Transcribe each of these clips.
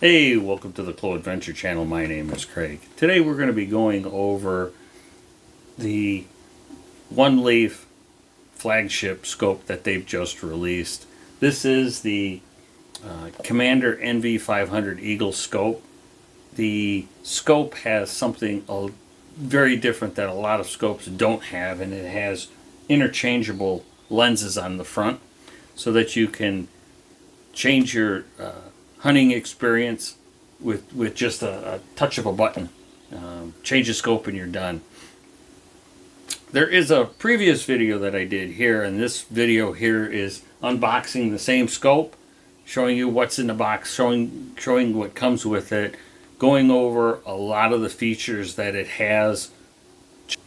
Hey, welcome to the Clo Adventure channel. My name is Craig. Today we're going to be going over the Oneleaf flagship scope that they've just released. This is the Commander NV500 Eagle scope. The scope has something very different that a lot of scopes don't have, and it has interchangeable lenses on the front so that you can change your hunting experience with just a touch of a button. Change the scope and you're done. There is a previous video that I did here, and this video here is unboxing the same scope, showing you what's in the box, showing what comes with it, going over a lot of the features that it has.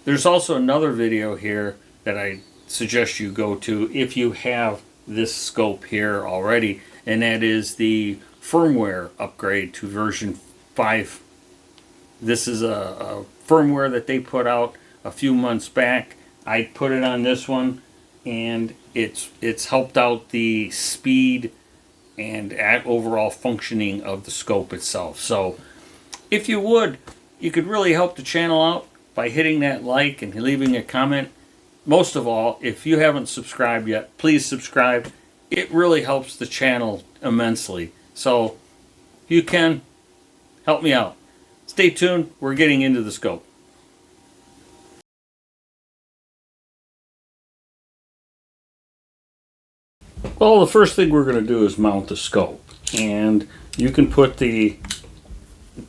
There's also another video here that I suggest you go to if you have this scope here already, and that is the firmware upgrade to version 5. This is a firmware that they put out a few months back. I put it on this one, and it's helped out the speed and overall functioning of the scope itself. So if you could really help the channel out by hitting that like and leaving a comment. Most of all, if you haven't subscribed yet, please subscribe. It really helps the channel immensely. So if you can, help me out. Stay tuned. We're getting into the scope. Well, the first thing we're going to do is mount the scope. And you can put the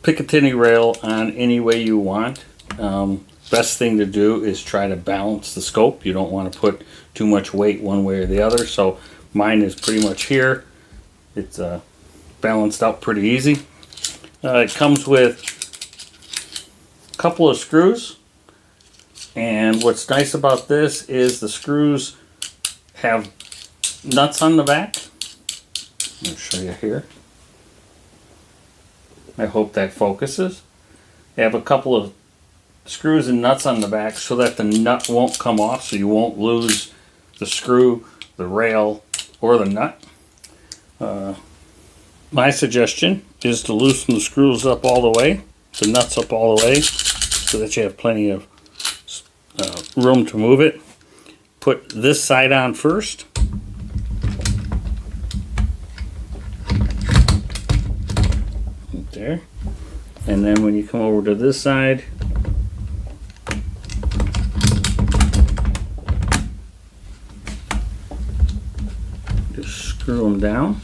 Picatinny rail on any way you want. Best thing to do is try to balance the scope. You don't want to put too much weight one way or the other. So mine is pretty much here. It's balanced out pretty easy. It comes with a couple of screws, and what's nice about this is the screws have nuts on the back. I'll show you here. I hope that focuses. They have a couple of screws and nuts on the back so that the nut won't come off, so you won't lose the screw, the rail, or the nut. My suggestion is to loosen the screws up all the way, the nuts up all the way, so that you have plenty of room to move it. Put this side on first. Right there. And then when you come over to this side, just screw them down.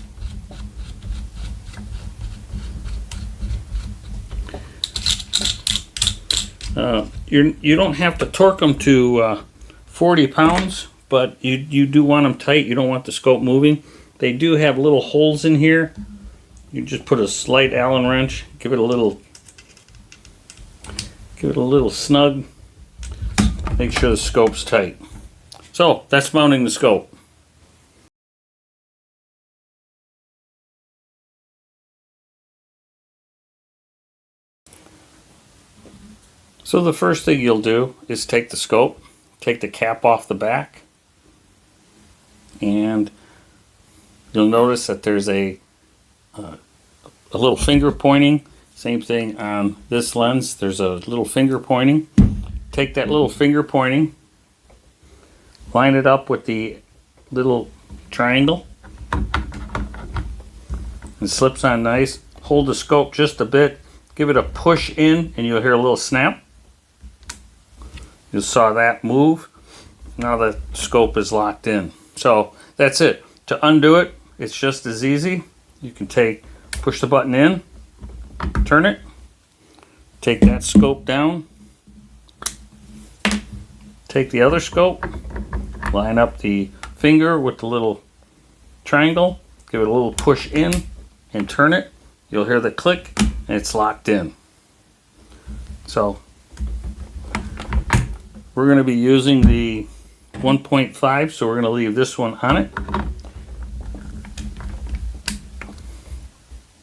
You don't have to torque them to 40 pounds, but you do want them tight. You don't want the scope moving. They do have little holes in here. You just put a slight Allen wrench, give it a little snug. Make sure the scope's tight. So that's mounting the scope. So the first thing you'll do is take the scope, take the cap off the back, and you'll notice that there's a little finger pointing. Same thing on this lens. There's a little finger pointing. Take that little finger pointing, line it up with the little triangle. It slips on nice. Hold the scope just a bit. Give it a push in, and you'll hear a little snap. You saw that move. Now the scope is locked in. So that's it. To undo it, it's just as easy. You can push the button in, turn it, take that scope down, take the other scope, line up the finger with the little triangle, give it a little push in, and turn it. You'll hear the click, and it's locked in. So we're going to be using the 1.5, so we're going to leave this one on it.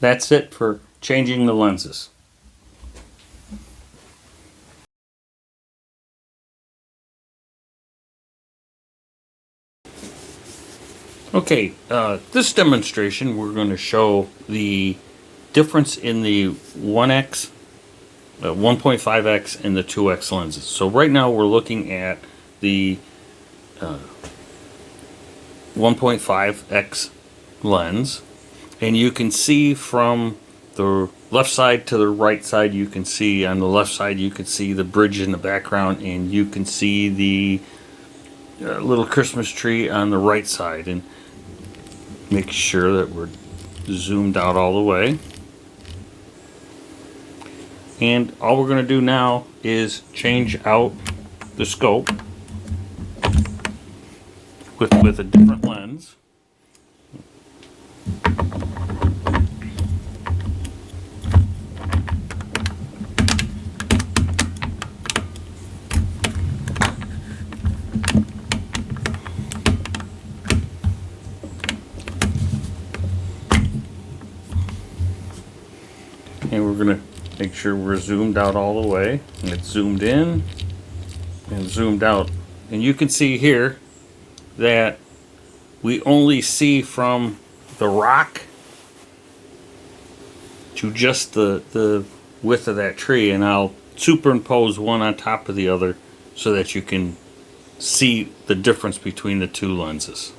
That's it for changing the lenses. Okay, this demonstration we're going to show the difference in the 1x, 1.5x, and the 2x lenses. So right now we're looking at the 1.5x lens, and you can see from the left side to the right side, you can see on the left side you can see the bridge in the background, and you can see the little Christmas tree on the right side. And make sure that we're zoomed out all the way. And all we're going to do now is change out the scope with a different lens. And we're going to make sure we're zoomed out all the way. And it's zoomed in and zoomed out. And you can see here that we only see from the rock to just the width of that tree. And I'll superimpose one on top of the other so that you can see the difference between the two lenses.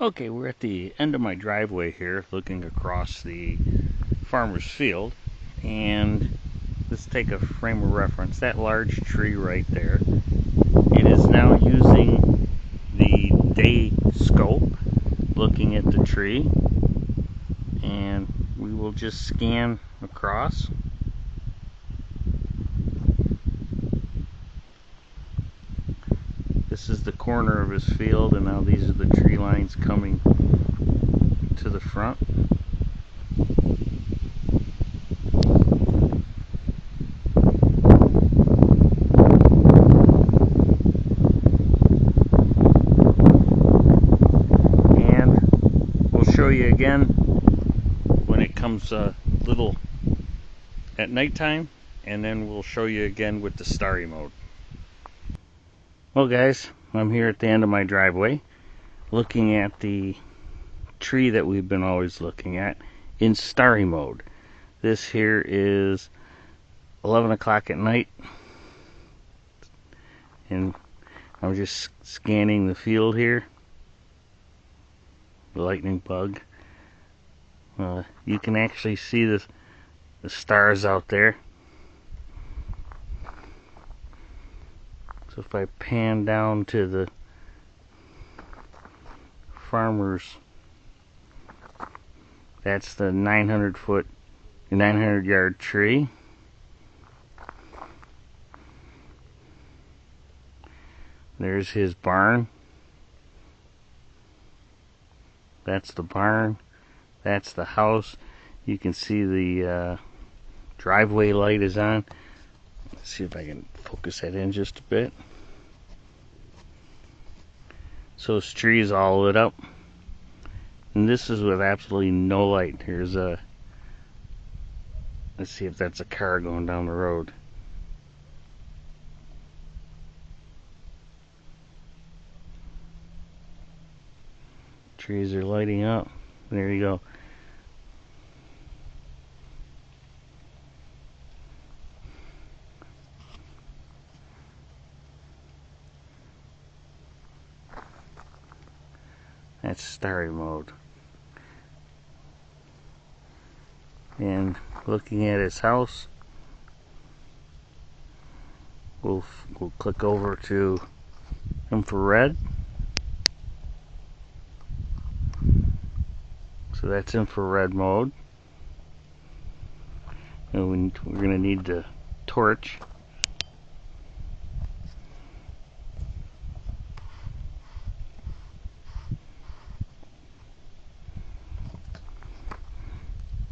Okay, we're at the end of my driveway here, looking across the farmer's field, and let's take a frame of reference. That large tree right there, it is now using the day scope, looking at the tree, and we will just scan across. This is the corner of his field, and now these are the tree lines coming to the front. And we'll show you again when it comes a little at nighttime, and then we'll show you again with the STARRY mode. Well guys, I'm here at the end of my driveway looking at the tree that we've been always looking at in STARRY mode. This here is 11 o'clock at night, and I'm just scanning the field here. The lightning bug. You can actually see the stars out there. So if I pan down to the farmer's, that's the 900 yard tree. There's his barn. That's the barn. That's the house. You can see the driveway light is on. Let's see if I can focus that in just a bit. So this tree is all lit up, and this is with absolutely no light. Here's a, let's see if that's a car going down the road. Trees are lighting up. There you go. That's STARRY mode. And looking at his house, we'll click over to infrared. So that's infrared mode. And we're going to need the torch.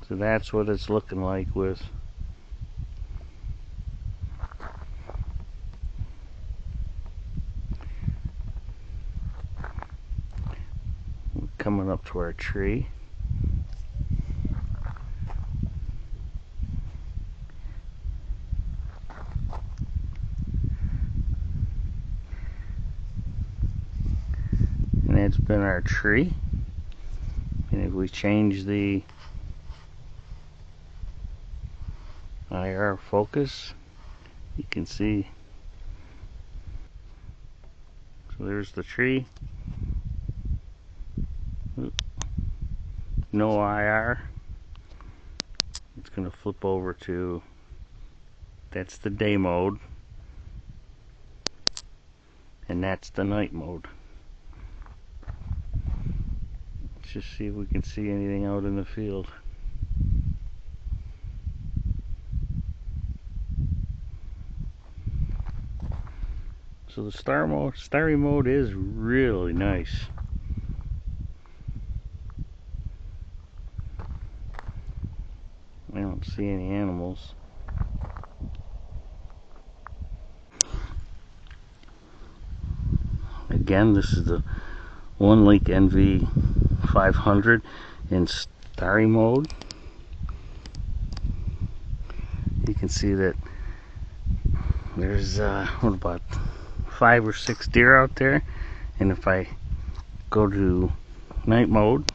So that's what it's looking like with coming up to our tree. And that's been our tree. And if we change the IR focus, you can see. So there's the tree. No IR. It's going to flip over to, that's the day mode, and that's the night mode. Let's just see if we can see anything out in the field. So the STARRY mode is really nice. I don't see any animals. Again, this is the Oneleaf NV500 in STARRY mode. You can see that there's what, about 5 or 6 deer out there, and if I go to night mode,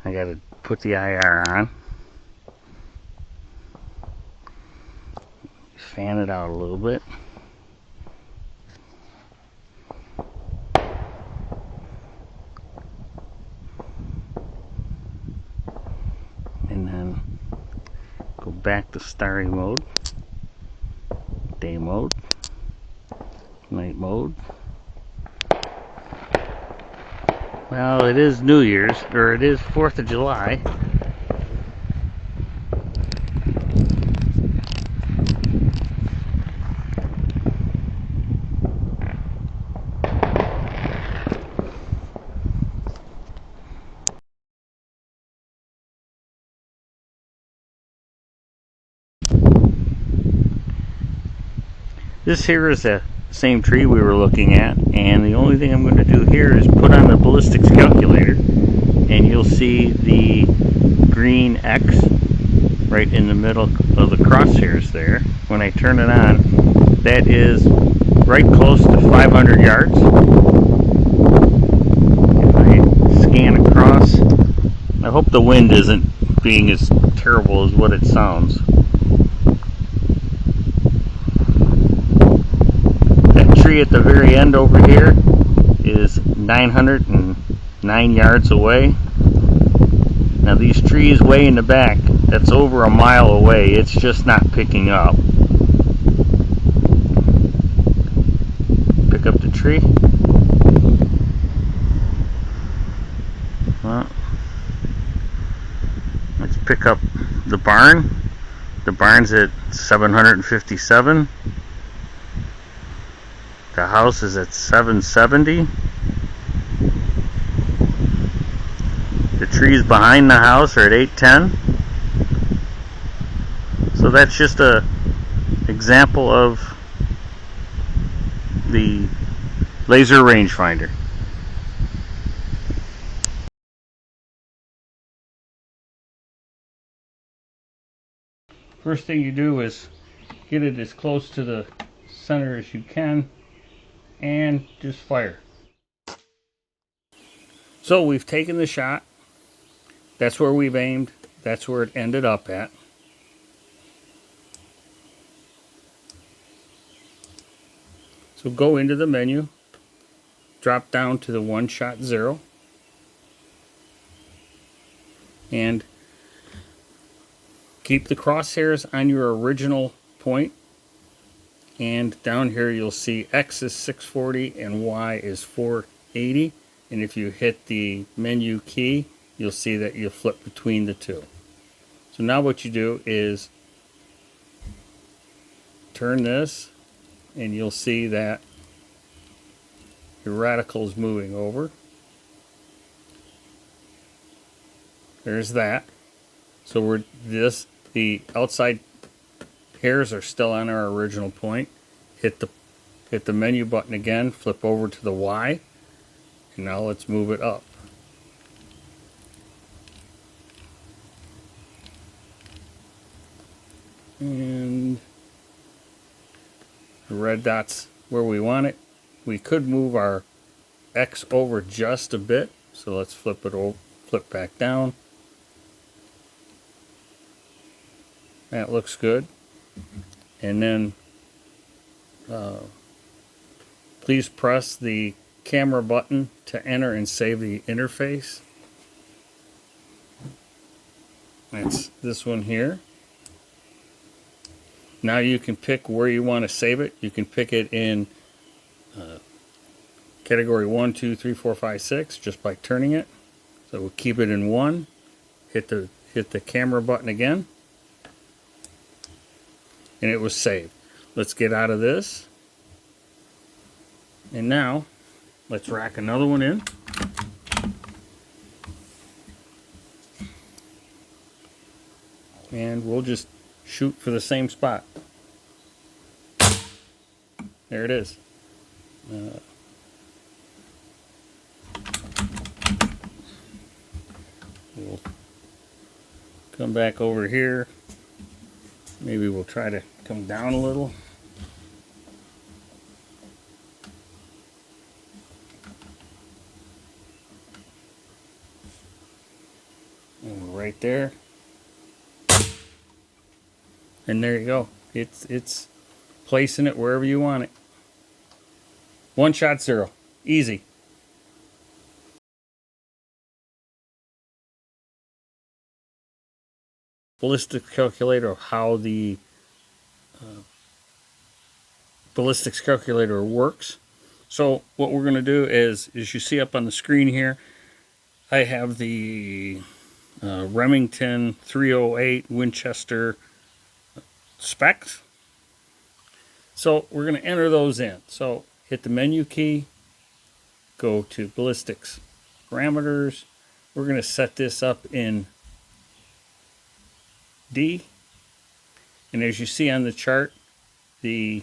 I gotta put the IR on, fan it out a little bit, and then go back to STARRY mode, day mode, night mode. Well, it is New Year's, or it is 4th of July. This here is the same tree we were looking at, and the only thing I'm going to do here is put on the Ballistic Calculator, and you'll see the green X right in the middle of the crosshairs there. When I turn it on, that is right close to 500 yards. If I scan across, I hope the wind isn't being as terrible as what it sounds. At the very end over here is 909 yards away. Now these trees way in the back, that's over a mile away. It's just not picking up. Pick up the tree. Well, let's pick up the barn. The barn's at 757. The house is at 770. The trees behind the house are at 810. So that's just a example of the laser rangefinder. First thing you do is get it as close to the center as you can, and just fire. So we've taken the shot. That's where we've aimed. That's where it ended up at. So go into the menu, drop down to the 1-shot 0, and keep the crosshairs on your original point. And down here you'll see X is 640 and Y is 480. And if you hit the menu key, you'll see that you flip between the two. So now what you do is turn this, and you'll see that your reticle is moving over. There's that. So the outside hairs are still on our original point. Hit the menu button again, flip over to the Y, Now let's move it up. And the red dot's where we want it. We could move our X over just a bit, so let's flip it over, flip back down. That looks good. And then please press the camera button to enter and save the interface. That's this one here. Now you can pick where you want to save it. You can pick it in category 1, 2, 3, 4, 5, 6 just by turning it. So we'll keep it in 1. Hit the camera button again. And it was saved. Let's get out of this. And now let's rack another one in. And we'll just shoot for the same spot. There it is. We'll come back over here. Maybe we'll try to come down a little. And we're right there. And there you go. It's placing it wherever you want it. One shot, zero. Easy. Ballistic calculator, how the ballistics calculator works. So what we're going to do is, as you see up on the screen here, I have the Remington 308 Winchester specs. So we're going to enter those in. So hit the menu key, go to ballistics parameters. We're going to set this up in D. And as you see on the chart, the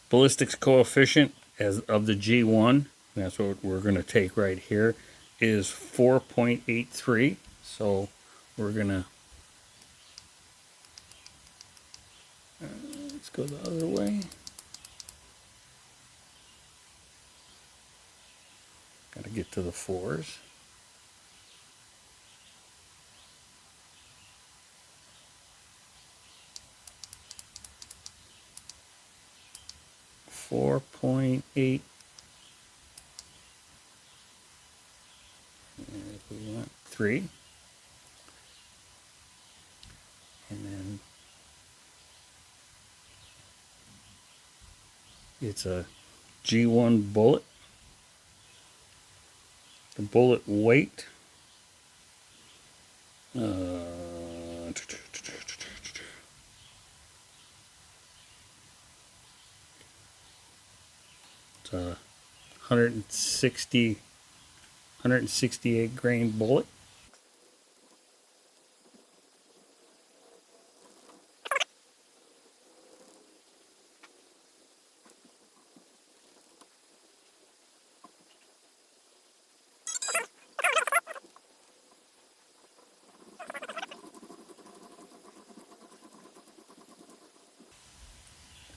ballistics coefficient as of the G1, that's what we're going to take right here, is 4.83. So we're going to let's go the other way. Got to get to the 4s. .8. And if we want 3. And then it's a G1 bullet. The bullet weight. It's a 168 grain bullet.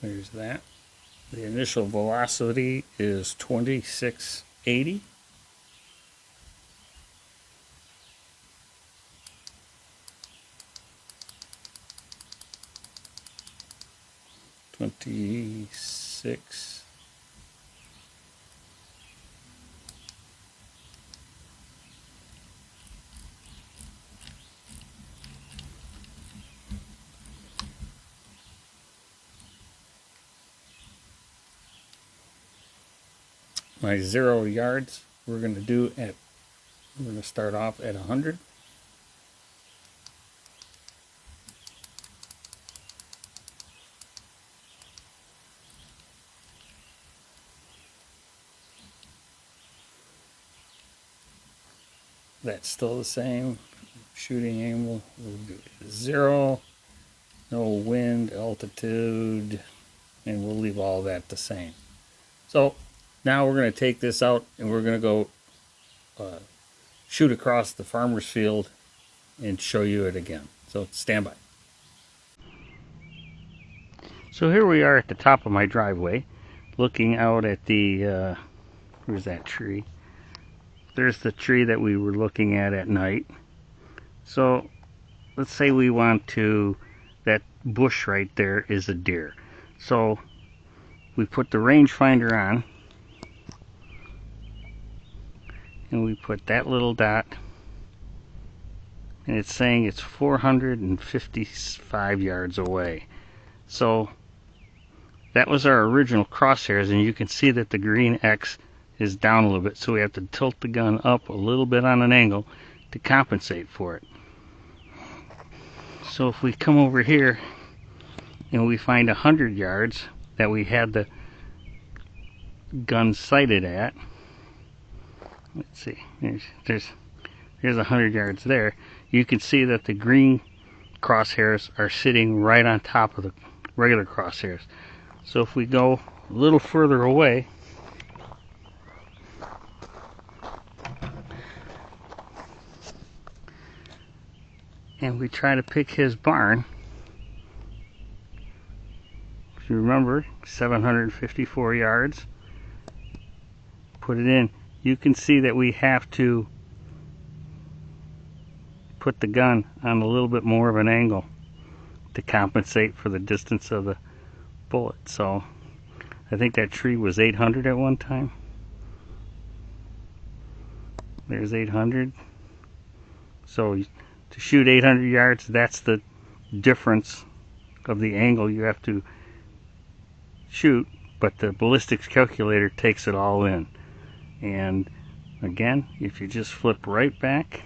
There's that. The initial velocity is 2680. My 0 yards we're going to start off at 100. That's still the same. Shooting angle, we'll do 0, no wind, altitude, and we'll leave all that the same. So Now we're going to take this out and we're going to go shoot across the farmer's field and show you it again. So stand by. So here we are at the top of my driveway, looking out at the, where's that tree? There's the tree that we were looking at night. So let's say we want to, that bush right there is a deer. So we put the rangefinder on, and we put that little dot, and it's saying it's 455 yards away. So that was our original crosshairs, and you can see that the green X is down a little bit, so we have to tilt the gun up a little bit on an angle to compensate for it. So if we come over here and we find 100 yards that we had the gun sighted at, let's see, there's 100 yards there, you can see that the green crosshairs are sitting right on top of the regular crosshairs. So if we go a little further away, and we try to pick his barn, if you remember, 754 yards, put it in, you can see that we have to put the gun on a little bit more of an angle to compensate for the distance of the bullet. So I think that tree was 800 at one time. There's 800. So to shoot 800 yards, that's the difference of the angle you have to shoot, but the ballistics calculator takes it all in. And again, if you just flip right back,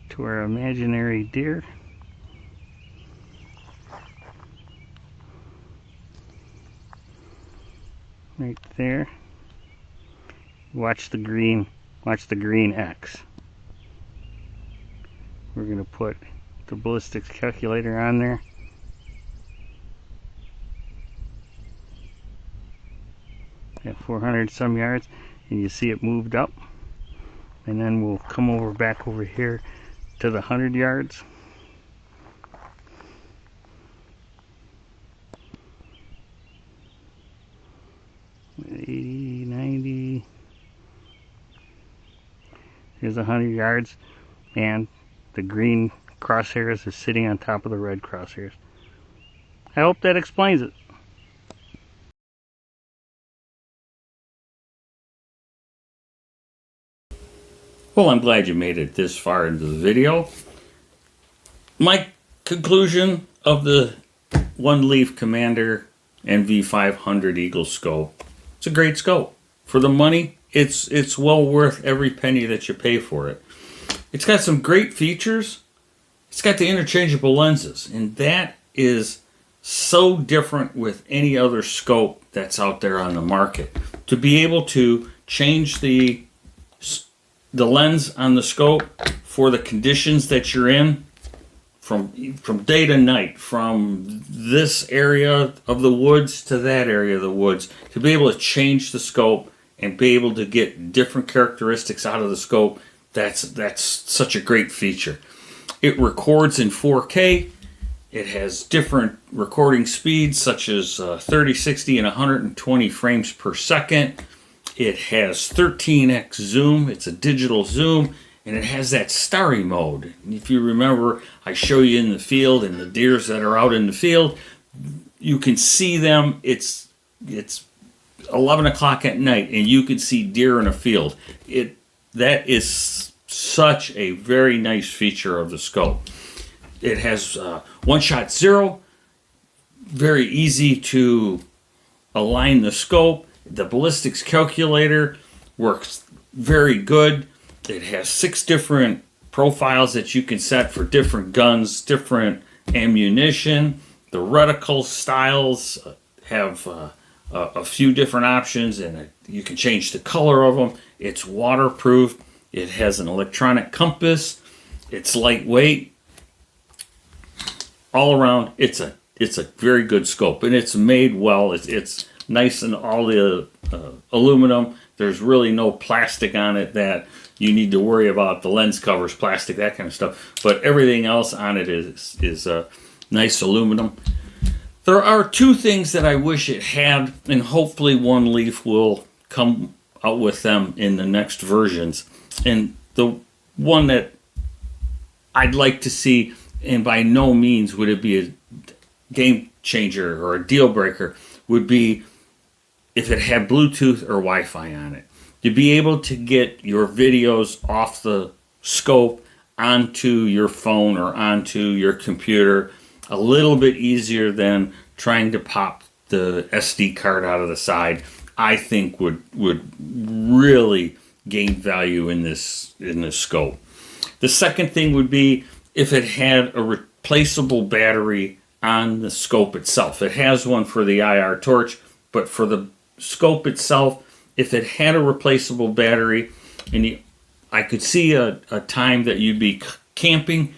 to our imaginary deer, right there, watch the green X. We're going to put the ballistics calculator on there. At 400 some yards, and you see it moved up, and then we'll come over back over here to the 100 yards. $80, $90. Here's 100 yards, and the green crosshairs is sitting on top of the red crosshairs. I hope that explains it. Well, I'm glad you made it this far into the video. My conclusion of the Oneleaf Commander NV500 Eagle scope: it's a great scope. For the money, it's well worth every penny that you pay for it. It's got some great features. It's got the interchangeable lenses, and that is so different with any other scope that's out there on the market. To be able to change the lens on the scope for the conditions that you're in, from day to night, from this area of the woods to that area of the woods, to be able to change the scope and be able to get different characteristics out of the scope, that's such a great feature. It records in 4K. It has different recording speeds, such as 30, 60, and 120 frames per second. It has 13x zoom. It's a digital zoom, and it has that STARRY mode. If you remember, I show you in the field, and the deers that are out in the field, you can see them. It's 11 o'clock at night, and you can see deer in a field. That is such a very nice feature of the scope. It has one-shot zero, very easy to align the scope. The ballistics calculator works very good. It has 6 different profiles that you can set for different guns, different ammunition. The reticle styles have a few different options, and you can change the color of them. It's waterproof. It has an electronic compass. It's lightweight. all around, it's a very good scope, and it's made well. It's nice, and all the aluminum. There's really no plastic on it that you need to worry about. The lens covers, plastic, that kind of stuff. But everything else on it is nice aluminum. There are two things that I wish it had, and hopefully Oneleaf will come out with them in the next versions. And the one that I'd like to see, and by no means would it be a game changer or a deal breaker, would be if it had Bluetooth or Wi-Fi on it. To be able to get your videos off the scope onto your phone or onto your computer a little bit easier than trying to pop the SD card out of the side, I think would really gain value in this scope. The second thing would be if it had a replaceable battery on the scope itself. It has one for the IR torch, but for the scope itself, if it had a replaceable battery, and I could see a time that you'd be camping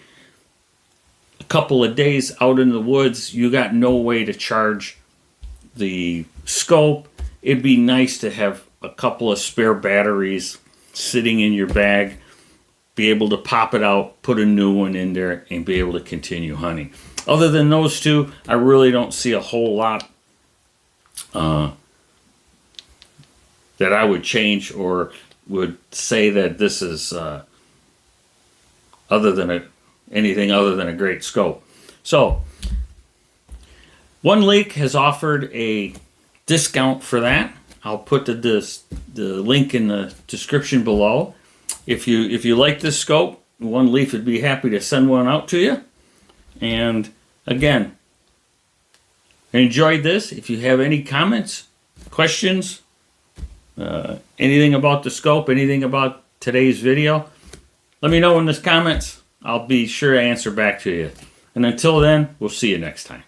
a couple of days out in the woods, you got no way to charge the scope. It'd be nice to have a couple of spare batteries sitting in your bag, be able to pop it out, put a new one in there, and be able to continue hunting. Other than those two, I really don't see a whole lot that I would change or would say that this is anything other than a great scope. So, Oneleaf has offered a discount for that. I'll put the link in the description below. If you like this scope, Oneleaf would be happy to send one out to you. And again, enjoyed this. If you have any comments, questions, anything about the scope, anything about today's video, let me know in the comments. I'll be sure to answer back to you. And until then, we'll see you next time.